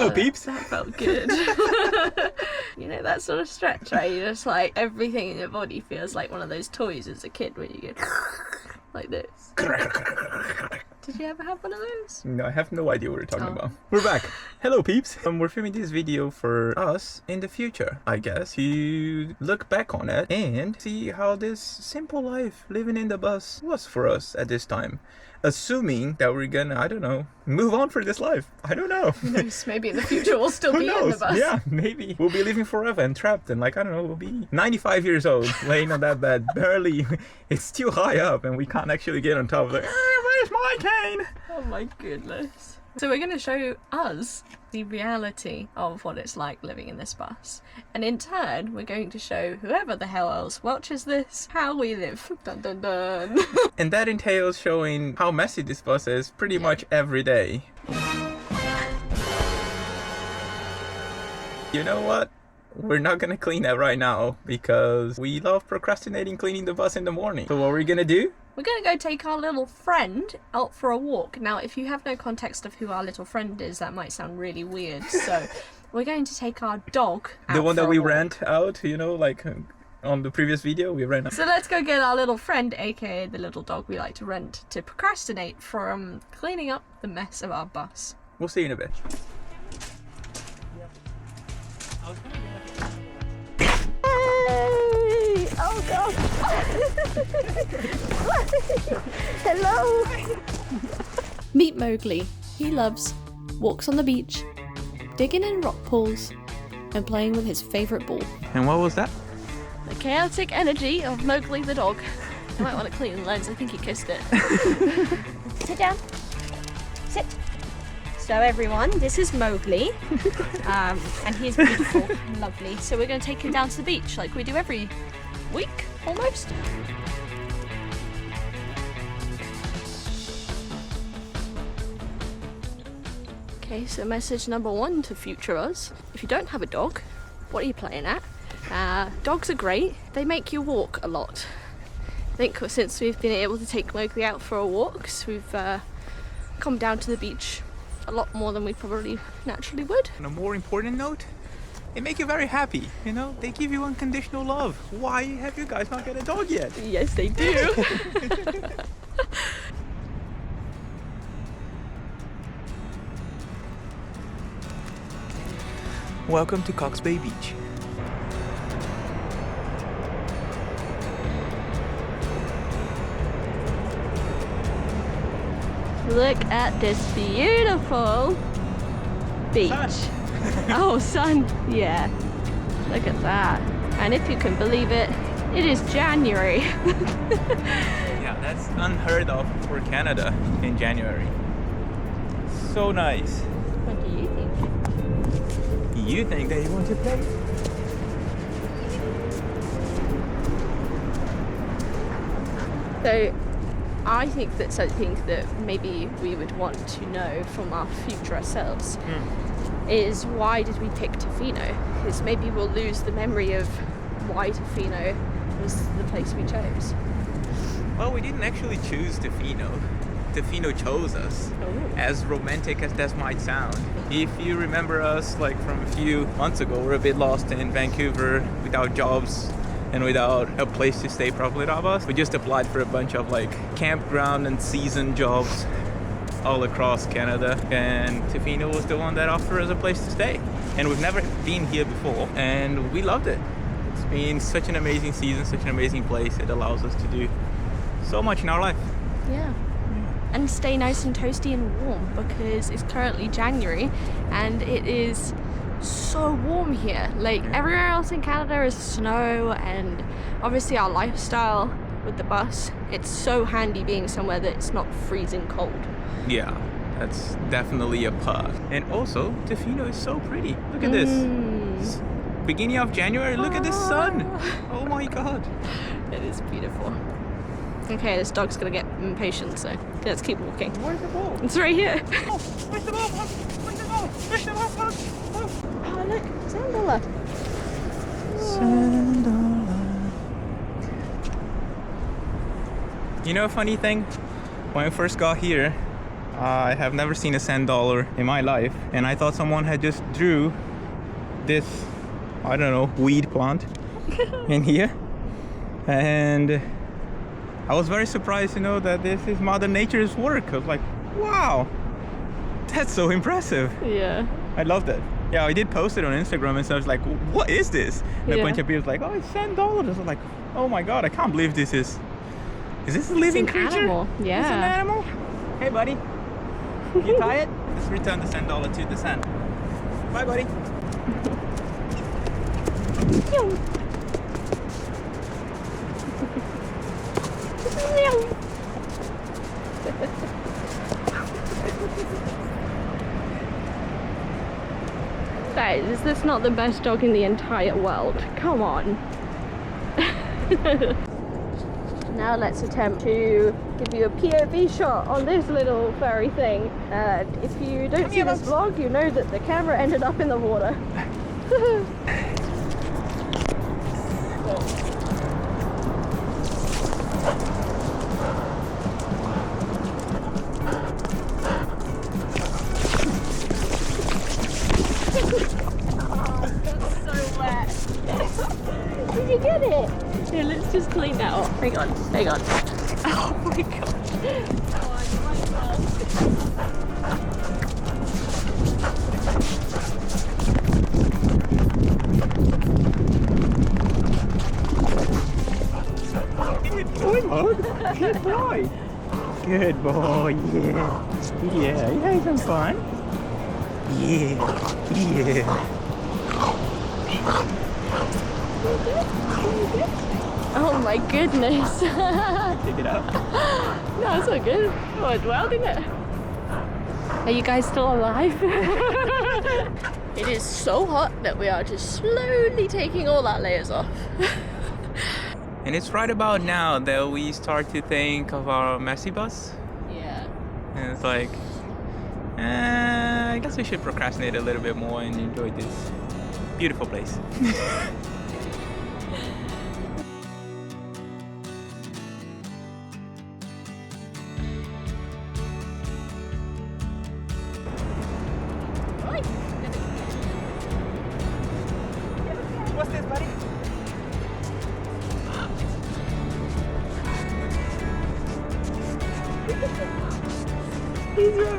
Hello, peeps. That felt good. You know, that sort of stretch, right? You just like, everything in your body feels like one of those toys as a kid when you go like this. Did you ever have one of those? No, I have no idea what we're talking about. We're back. Hello, peeps. We're filming this video for us in the future, I guess, to look back on it and see how this simple life living in the bus was for us at this time. Assuming that we're gonna, I don't know, move on for this life. I don't know. Who knows? Maybe in the future we'll still be in the bus. Yeah, maybe. We'll be living forever and trapped and like, I don't know, we'll be 95 years old, laying on that bed, barely, it's too high up and we can't actually get on top of it. Where's my cane? Oh my goodness. So we're going to show us the reality of what it's like living in this bus. And in turn, we're going to show whoever the hell else watches this how we live. Dun dun dun. And that entails showing how messy this bus is pretty much every day. You know what? We're not gonna clean that right now because we love procrastinating cleaning the bus in the morning. So what are we gonna do? We're going to go take our little friend out for a walk. Now, if you have no context of who our little friend is, that might sound really weird. So we're going to take our dog out. The one that we walk. rent out, you know, like on the previous video, we ran out. So let's go get our little friend, aka the little dog we like to rent, to procrastinate from cleaning up the mess of our bus. We'll see you in a bit. Hey! Oh god! Hello! Meet Mowgli. He loves walks on the beach, digging in rock pools, and playing with his favourite ball. And what was that? The chaotic energy of Mowgli the dog. I might want to clean the lens, I think he kissed it. Sit down. Sit. So everyone, this is Mowgli, and he's beautiful and lovely. So we're going to take him down to the beach like we do every week, almost. Okay, so message number one to future us. If you don't have a dog, what are you playing at? Dogs are great. They make you walk a lot. I think since we've been able to take Mowgli out for our walks, we've come down to the beach a lot more than we probably naturally would. On a more important note, they make you very happy, you know? They give you unconditional love. Why have you guys not got a dog yet? Yes, they do. Welcome to Cox Bay Beach. Look at this beautiful beach. Oh, sun. Yeah. Look at that. And if you can believe it, it is January. Yeah, that's unheard of for Canada in January. So nice. What do you think? You think that you want to play? So, I think that something that maybe we would want to know from our future selves is why did we pick Tofino? Because maybe we'll lose the memory of why Tofino was the place we chose. Well, we didn't actually choose Tofino. Tofino chose us. Oh. As romantic as that might sound. If you remember us like from a few months ago, we're a bit lost in Vancouver without jobs and without a place to stay properly at our bus. We just applied for a bunch of like campground and season jobs all across Canada, and Tofino was the one that offered us a place to stay. And we've never been here before, and we loved it. It's been such an amazing season, such an amazing place. It allows us to do so much in our life. Yeah. And stay nice and toasty and warm because it's currently January and it is so warm here. Like everywhere else in Canada is snow, and obviously our lifestyle with the bus, it's so handy being somewhere that it's not freezing cold. Yeah, that's definitely a plus. And also, Tofino is so pretty. Look at this. Beginning of January, look at the sun. Oh my god. It is beautiful. Okay, this dog's gonna get impatient, so let's keep walking. Where's the ball? It's right here. Oh, where's the ball? Where's the ball? Where's the ball? Oh, look, Sandola. Sandola. You know a funny thing? When I first got here, I have never seen a sand dollar in my life, and I thought someone had just drew this, I don't know, weed plant in here. And I was very surprised to know that this is Mother Nature's work. I was like, wow, that's so impressive. Yeah. I love that. Yeah, I did post it on Instagram, and so I was like, what is this? And a bunch of people was like, oh, it's sand dollars. I was like, oh my god, I can't believe this is this a living creature? Animal. Yeah. It's an animal? Hey buddy, you tired? Let's return the sand dollar to the sand. Bye buddy. Guys, is this not the best dog in the entire world? Come on. Now let's attempt to give you a POV shot on this little furry thing. And if you don't see this vlog, you know that the camera ended up in the water. Did you get it? Here, let's just clean that off. Hang on, hang on. Oh my god. Good boy, Mug. Good boy. Good boy, yeah. Yeah, you having some fun? Yeah, yeah. Oh my goodness. Pick it up. No, it's all good. Oh, it's well, didn't it? Are you guys still alive? It is so hot that we are just slowly taking all our layers off. And it's right about now that we start to think of our messy bus. Yeah. And it's like, I guess we should procrastinate a little bit more and enjoy this beautiful place. What's this, buddy?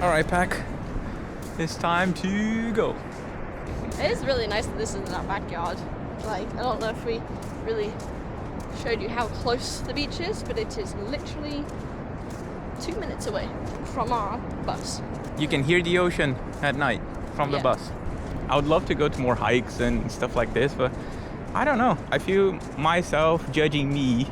All right, pack. It's time to go. It is really nice that this is in our backyard. Like, I don't know if we really showed you how close the beach is, but it is literally 2 minutes away from our bus. You can hear the ocean at night from the bus. I would love to go to more hikes and stuff like this, but I don't know. I feel myself judging me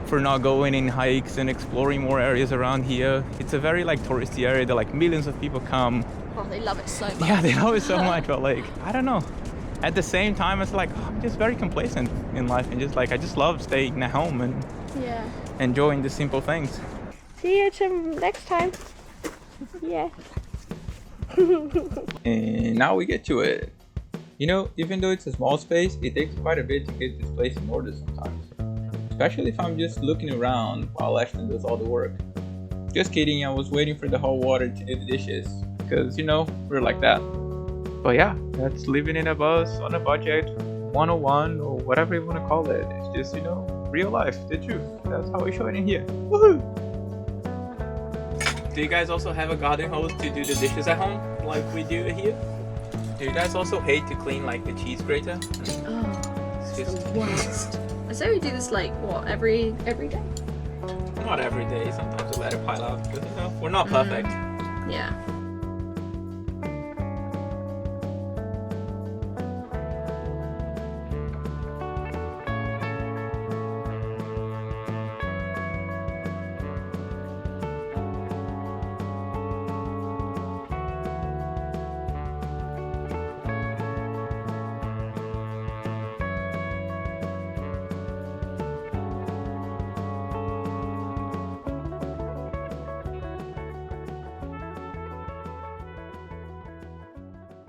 for not going in hikes and exploring more areas around here. It's a very like touristy area that like millions of people come. Oh, they love it so much. Yeah, they love it so much, but like, I don't know. At the same time, it's like, I'm just very complacent in life and just like, I just love staying at home and enjoying the simple things. See you next time. Yeah. And now we get to it. You know, even though it's a small space, it takes quite a bit to get this place in order sometimes. Especially if I'm just looking around while Ashton does all the work. Just kidding, I was waiting for the hot water to do the dishes. Because, you know, we're like that. But yeah, that's living in a bus on a budget 101 or whatever you want to call it. It's just, you know, real life, the truth. That's how we show it in here. Woohoo! Do you guys also have a garden hose to do the dishes at home like we do here? Do you guys also hate to clean like the cheese grater? Oh, it's just the worst. So we do this like what, every day? Not every day, sometimes we let it pile out because, you know, we're not perfect. Yeah.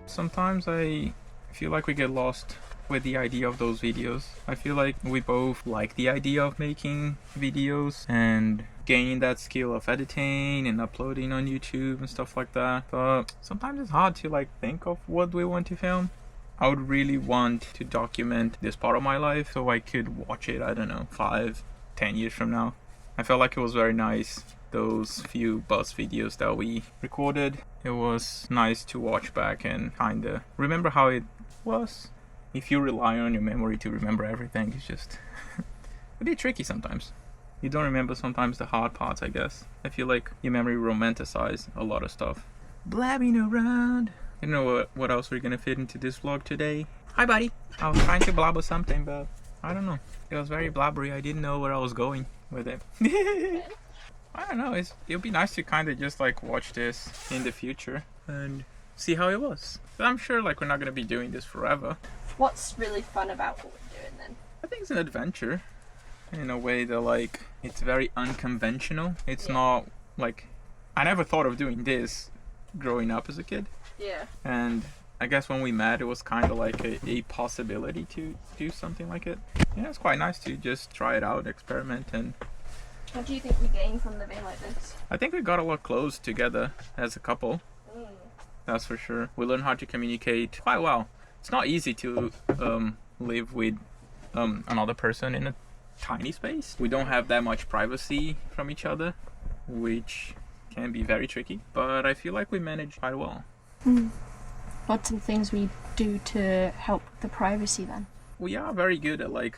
Sometimes I feel like we get lost with the idea of those videos. I feel like we both like the idea of making videos and gaining that skill of editing and uploading on YouTube and stuff like that. But sometimes it's hard to like think of what we want to film. I would really want to document this part of my life so I could watch it, I don't know, 5-10 years from now. I felt like it was very nice, those few bus videos that we recorded. It was nice to watch back and kinda remember how it was. If you rely on your memory to remember everything, it's just a bit tricky sometimes. You don't remember sometimes the hard parts, I guess. I feel like your memory romanticizes a lot of stuff. Blabbing around. I don't know what else we're gonna fit into this vlog today. Hi buddy! I was trying to blabber something, but I don't know. It was very blabbery. I didn't know where I was going with it. I don't know. It'll be nice to kind of just like watch this in the future and see how it was. But I'm sure like we're not gonna be doing this forever. What's really fun about what we're doing then? I think it's an adventure in a way that like it's very unconventional. It's not like I never thought of doing this growing up as a kid. Yeah. And I guess when we met, it was kind of like a possibility to do something like it. Yeah, it's quite nice to just try it out, experiment, and What do you think we gain from living like this? I think we got a lot close together as a couple. That's for sure. We learned how to communicate quite well. It's not easy to live with another person in a tiny space. We don't have that much privacy from each other, which can be very tricky, but I feel like we managed quite well. What's some things we do to help the privacy then? We are very good at like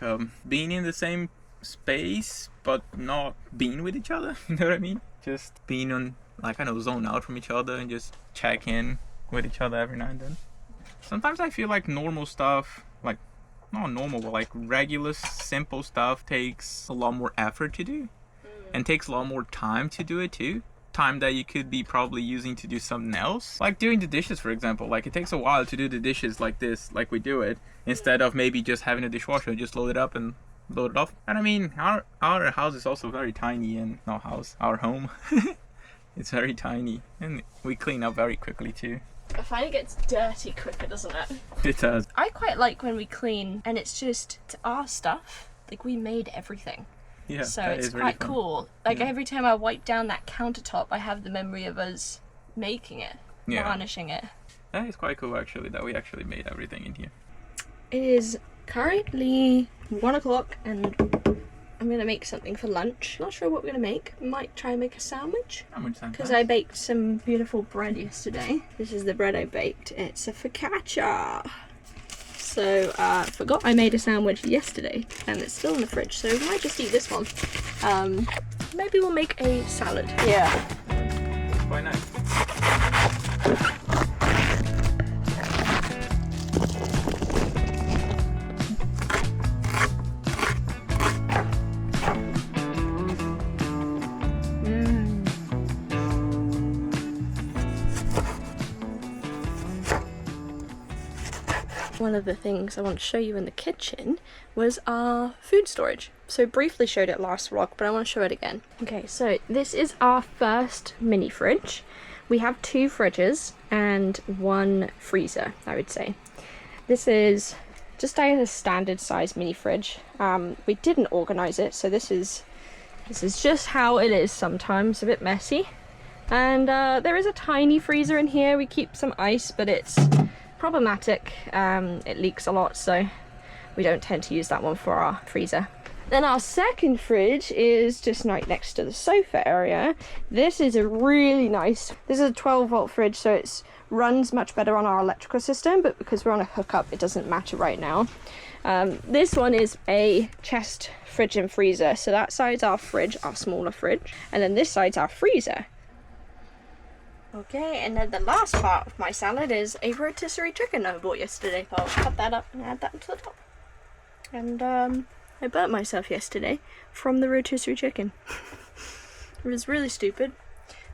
being in the same space but not being with each other. You know what I mean? Just being on, like, I know, zone out from each other and just check in with each other every now and then. Sometimes I feel like normal stuff, like not normal but like regular simple stuff, takes a lot more effort to do and takes a lot more time to do it too. Time that you could be probably using to do something else, like doing the dishes, for example. Like it takes a while to do the dishes like this, like we do it, instead of maybe just having a dishwasher, just load it up and load it off. And I mean, our house is also very tiny, and not house, our home. It's very tiny, and we clean up very quickly too. I find it gets dirty quicker, doesn't it? It does. I quite like when we clean and it's just our stuff. Like we made everything. Yeah, so that it's is really quite fun. cool. Like every time I wipe down that countertop, I have the memory of us making it, varnishing it. That is quite cool actually, that we actually made everything in here. It is currently 1 o'clock and I'm gonna make something for lunch. Not sure what we're gonna make. Might try and make a sandwich. Because I baked some beautiful bread yesterday. This is the bread I baked. It's a focaccia. So forgot I made a sandwich yesterday and it's still in the fridge, so we might just eat this one. Maybe we'll make a salad. Yeah. Quite nice. One of the things I want to show you in the kitchen was our food storage. So briefly showed it last vlog, but I want to show it again. Okay, so this is our first mini fridge. We have 2 fridges and 1 freezer, I would say. This is just a standard size mini fridge. We didn't organize it, so this is just how it is sometimes, a bit messy. And there is a tiny freezer in here. We keep some ice, but it's problematic. It leaks a lot, so we don't tend to use that one for our freezer. Then our second fridge is just right next to the sofa area. This is a really nice, this is a 12-volt fridge, so it runs much better on our electrical system, but because we're on a hookup, it doesn't matter right now. This one is a chest fridge and freezer, so that side's our fridge, our smaller fridge, and then this side's our freezer. Okay, and then the last part of my salad is a rotisserie chicken I bought yesterday. I'll cut that up and add that to the top. And I burnt myself yesterday from the rotisserie chicken. It was really stupid.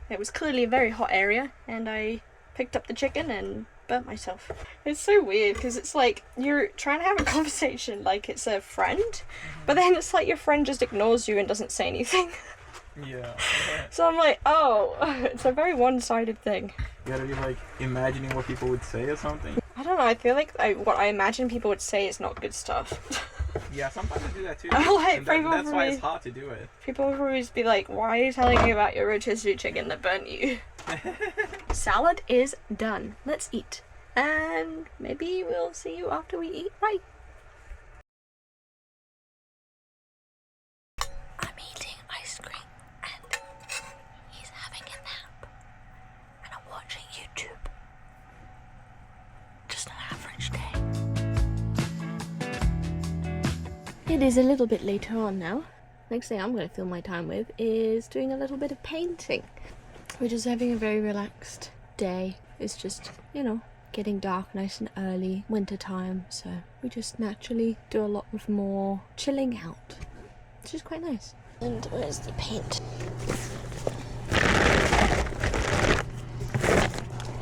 It was clearly a very hot area, and I picked up the chicken and burnt myself. It's so weird because it's like you're trying to have a conversation like it's a friend, but then it's like your friend just ignores you and doesn't say anything. Yeah. So I'm like, oh, it's a very one-sided thing. You gotta be like imagining what people would say or something. I don't know, I feel like what I imagine people would say is not good stuff. Yeah, sometimes I do that too. Like, That's why it's hard to do it. People will always be like, why are you telling me about your rotisserie chicken that burnt you? Salad is done. Let's eat. And maybe we'll see you after we eat. Bye. I'm eating ice cream and he's having a nap. And I'm watching YouTube. Just an average day. It is a little bit later on now. Next thing I'm going to fill my time with is doing a little bit of painting. We're just having a very relaxed day. It's just, you know, getting dark nice and early, winter time, so we just naturally do a lot of more chilling out, which is quite nice. And where's the paint?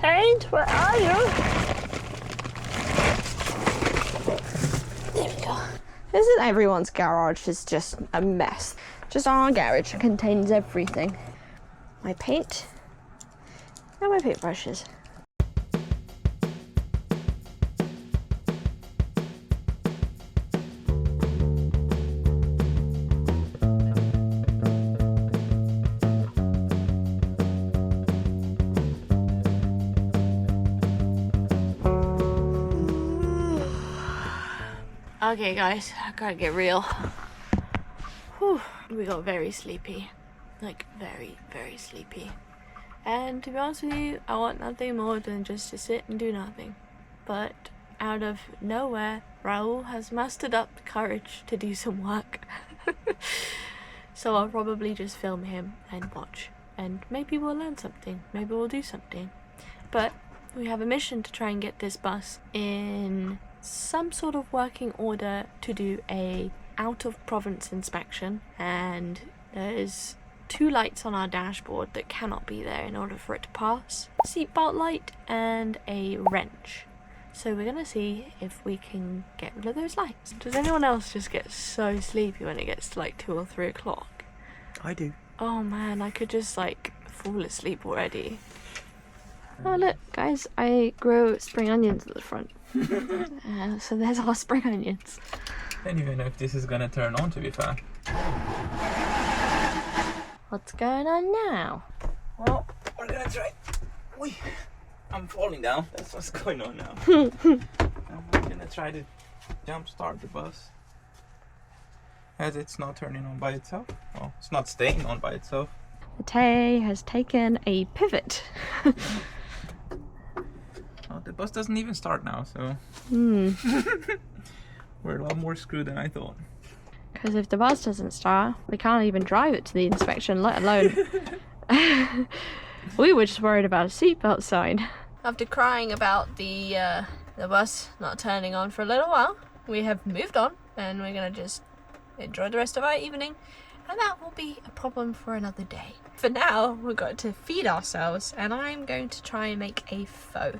Paint, where are you? There we go. This is everyone's garage, is just a mess. Just our garage contains everything. My paint and my paintbrushes. Okay guys, I gotta get real. Whew, we got very sleepy. Like very, very sleepy. And to be honest with you, I want nothing more than just to sit and do nothing. But out of nowhere, Raul has mustered up the courage to do some work. So I'll probably just film him and watch. And maybe we'll learn something. Maybe we'll do something. But we have a mission to try and get this bus in some sort of working order to do a out of province inspection, and there's 2 lights on our dashboard that cannot be there in order for it to pass. Seatbelt light and a wrench. So we're gonna see if we can get rid of those lights. Does anyone else just get so sleepy when it gets to like 2 or 3 o'clock? I do. Oh man, I could just like fall asleep already. Oh look guys, I grow spring onions at the front. So there's our spring onions. I don't even know if this is gonna turn on, to be fair. What's going on now? Well, we're gonna try. Wait, I'm falling down. That's what's going on now. I'm gonna try to jump start the bus. As it's not turning on by itself. Well, it's not staying on by itself. The Tay has taken a pivot. Oh, the bus doesn't even start now, so we're a lot more screwed than I thought. Because if the bus doesn't start, we can't even drive it to the inspection, let alone... We were just worried about a seatbelt sign. After crying about the bus not turning on for a little while, we have moved on, and we're going to just enjoy the rest of our evening, and that will be a problem for another day. For now, we've got to feed ourselves, and I'm going to try and make a faux.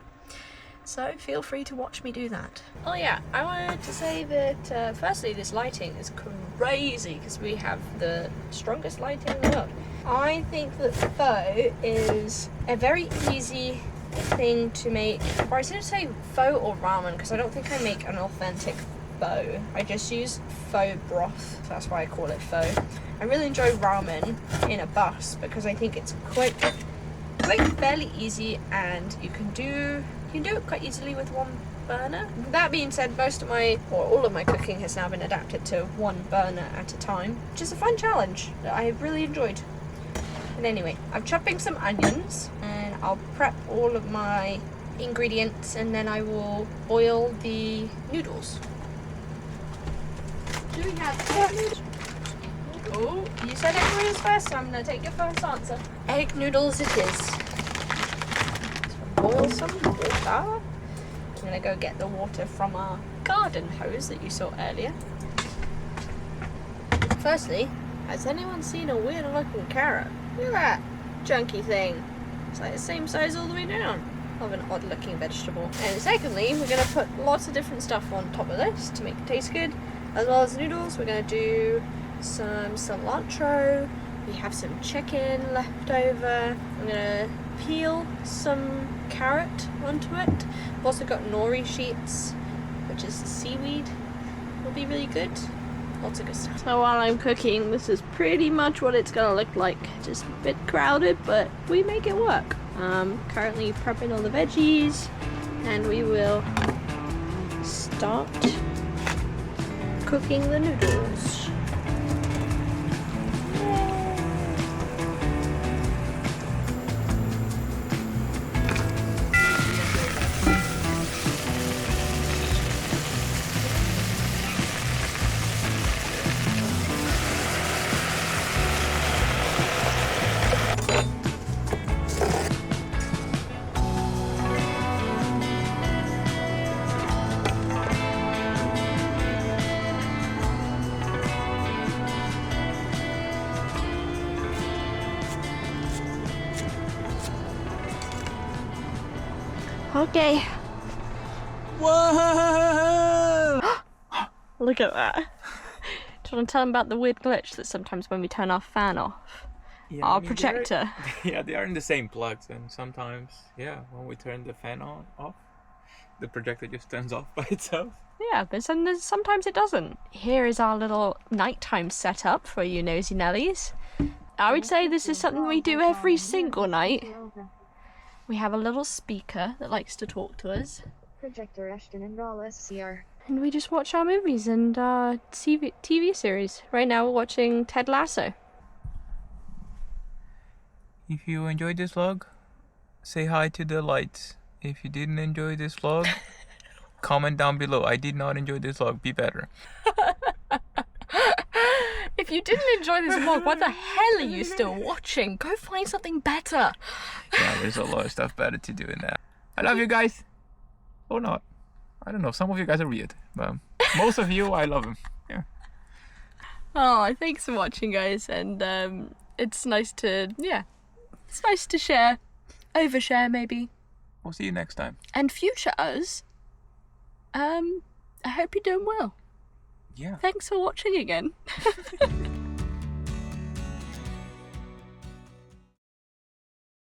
So feel free to watch me do that. Oh yeah, I wanted to say that firstly this lighting is crazy because we have the strongest lighting in the world. I think that faux is a very easy thing to make, or I should say faux or ramen, because I don't think I make an authentic faux. I just use faux broth, so that's why I call it faux. I really enjoy ramen in a bus because I think it's quite fairly easy, and you can do it quite easily with one burner. That being said, all of my cooking has now been adapted to one burner at a time, which is a fun challenge that I have really enjoyed. But anyway, I'm chopping some onions and I'll prep all of my ingredients, and then I will boil the noodles. Do we have egg noodles? Oh, you said egg noodles first, so I'm going to take your first answer. Egg noodles it is. Boil some water. I'm going to go get the water from our garden hose that you saw earlier. Firstly, has anyone seen a weird looking carrot? Look at that chunky thing. It's like the same size all the way down. Of an odd looking vegetable. And secondly, we're going to put lots of different stuff on top of this to make it taste good. As well as noodles, we're going to do some cilantro. We have some chicken left over. I'm going to peel some carrot onto it. I've also got nori sheets, which is seaweed. Will be really good. Lots of good stuff. So while I'm cooking, this is pretty much what it's gonna look like. Just a bit crowded, but we make it work. Currently prepping all the veggies, and we will start cooking the noodles. Okay. Whoa! Look at that. Do you want to tell them about the weird glitch that sometimes when we turn our fan off, Yeah, our I mean, projector... they are in the same plugs, and sometimes, when we turn the fan off, the projector just turns off by itself. Yeah, but sometimes it doesn't. Here is our little nighttime setup for you nosy Nellies. I would say this is something we do every single night. We have a little speaker that likes to talk to us. Projector ashtonandraul SCR. And we just watch our movies and TV series. Right now we're watching Ted Lasso. If you enjoyed this vlog, say hi to the lights. If you didn't enjoy this vlog, comment down below. I did not enjoy this vlog. Be better. If you didn't enjoy this vlog, what the hell are you still watching? Go find something better. Yeah, there's a lot of stuff better to do in that. I love you guys. Or not. I don't know. Some of you guys are weird. But most of you, I love them. Yeah. Oh, thanks for watching, guys. And it's nice to, it's nice to share. Overshare, maybe. We'll see you next time. And future us, I hope you're doing well. Yeah. Thanks for watching again.